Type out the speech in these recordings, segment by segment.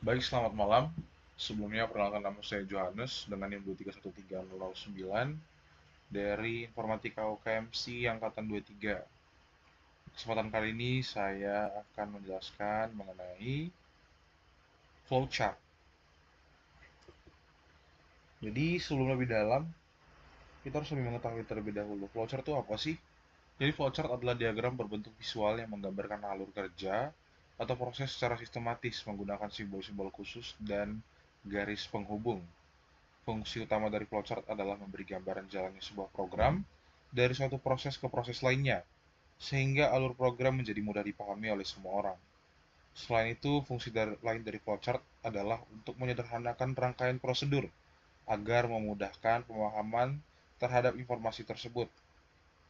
Baik, selamat malam. Sebelumnya, perkenalkan nama saya Johannes dengan NIM 2313009 dari Informatika UKMC Angkatan 23. Kesempatan kali ini saya akan menjelaskan mengenai flowchart. Jadi, sebelum lebih dalam, kita harus lebih mengetahui terlebih dahulu. Flowchart itu apa sih? Jadi, flowchart adalah diagram berbentuk visual yang menggambarkan alur kerja atau proses secara sistematis menggunakan simbol-simbol khusus dan garis penghubung. Fungsi utama dari flowchart adalah memberi gambaran jalannya sebuah program dari suatu proses ke proses lainnya, sehingga alur program menjadi mudah dipahami oleh semua orang. Selain itu, fungsi lain dari flowchart adalah untuk menyederhanakan rangkaian prosedur agar memudahkan pemahaman terhadap informasi tersebut.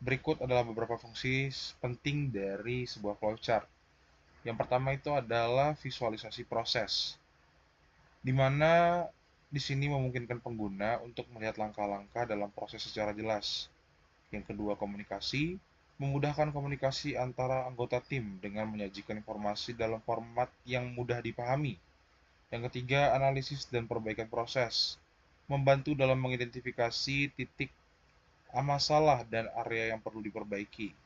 Berikut adalah beberapa fungsi penting dari sebuah flowchart. Yang pertama itu adalah visualisasi proses, di mana di sini memungkinkan pengguna untuk melihat langkah-langkah dalam proses secara jelas. Yang kedua, komunikasi, memudahkan komunikasi antara anggota tim dengan menyajikan informasi dalam format yang mudah dipahami. Yang ketiga, analisis dan perbaikan proses, membantu dalam mengidentifikasi titik masalah dan area yang perlu diperbaiki.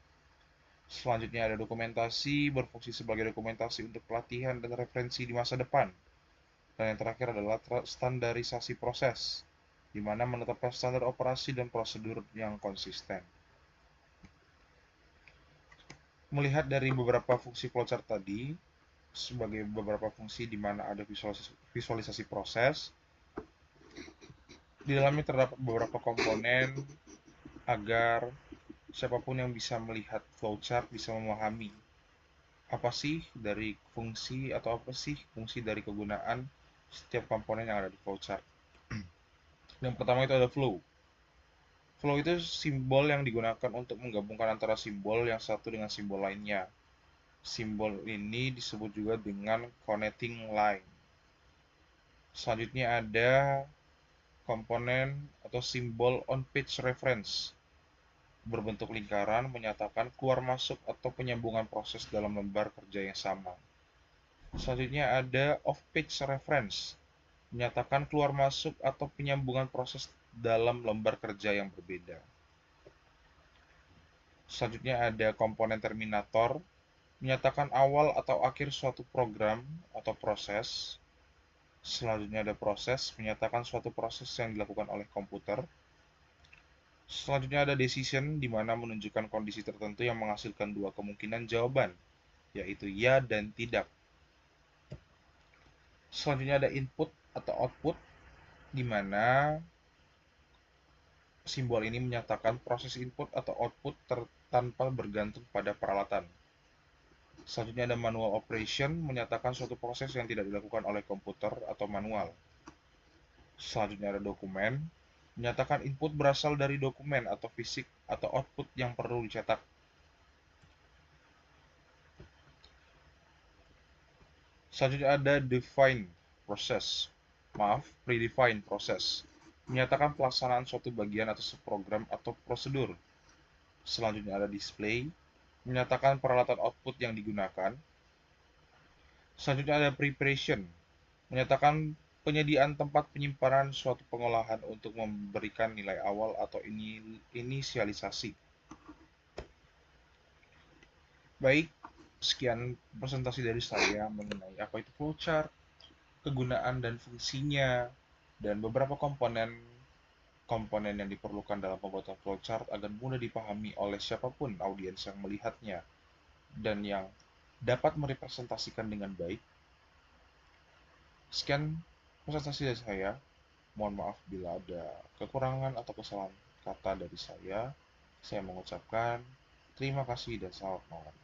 Selanjutnya ada dokumentasi, berfungsi sebagai dokumentasi untuk pelatihan dan referensi di masa depan. Dan yang terakhir adalah standarisasi proses, di mana menetapkan standar operasi dan prosedur yang konsisten. Melihat dari beberapa fungsi flowchart tadi, sebagai beberapa fungsi di mana ada visualisasi proses, di dalamnya terdapat beberapa komponen agar siapapun yang bisa melihat flowchart bisa memahami apa sih dari fungsi atau apa sih fungsi dari kegunaan setiap komponen yang ada di flowchart. Yang pertama itu ada flow. Flow itu simbol yang digunakan untuk menggabungkan antara simbol yang satu dengan simbol lainnya. Simbol ini disebut juga dengan connecting line. Selanjutnya ada komponen atau simbol on-page reference. Berbentuk lingkaran menyatakan keluar masuk atau penyambungan proses dalam lembar kerja yang sama. Selanjutnya ada off-page reference. Menyatakan keluar masuk atau penyambungan proses dalam lembar kerja yang berbeda. Selanjutnya ada komponen terminator, menyatakan awal atau akhir suatu program atau proses. Selanjutnya ada proses, menyatakan suatu proses yang dilakukan oleh komputer. Selanjutnya ada decision, di mana menunjukkan kondisi tertentu yang menghasilkan dua kemungkinan jawaban, yaitu ya dan tidak. Selanjutnya ada input atau output, di mana simbol ini menyatakan proses input atau output tanpa bergantung pada peralatan. Selanjutnya ada manual operation, menyatakan suatu proses yang tidak dilakukan oleh komputer atau manual. Selanjutnya ada dokumen, menyatakan input berasal dari dokumen atau fisik atau output yang perlu dicetak. Selanjutnya ada define process, predefined process, menyatakan pelaksanaan suatu bagian atau subprogram atau prosedur. Selanjutnya ada display, menyatakan peralatan output yang digunakan. Selanjutnya ada preparation, menyatakan penyediaan tempat penyimpanan suatu pengolahan untuk memberikan nilai awal atau inisialisasi. Baik, sekian presentasi dari saya mengenai apa itu flowchart, kegunaan dan fungsinya, dan beberapa komponen yang diperlukan dalam pembuatan flowchart agar mudah dipahami oleh siapapun audiens yang melihatnya dan yang dapat merepresentasikan dengan baik. Sekian presentasi dari saya. Mohon maaf bila ada kekurangan atau kesalahan kata dari saya. Saya mengucapkan terima kasih dan selamat malam.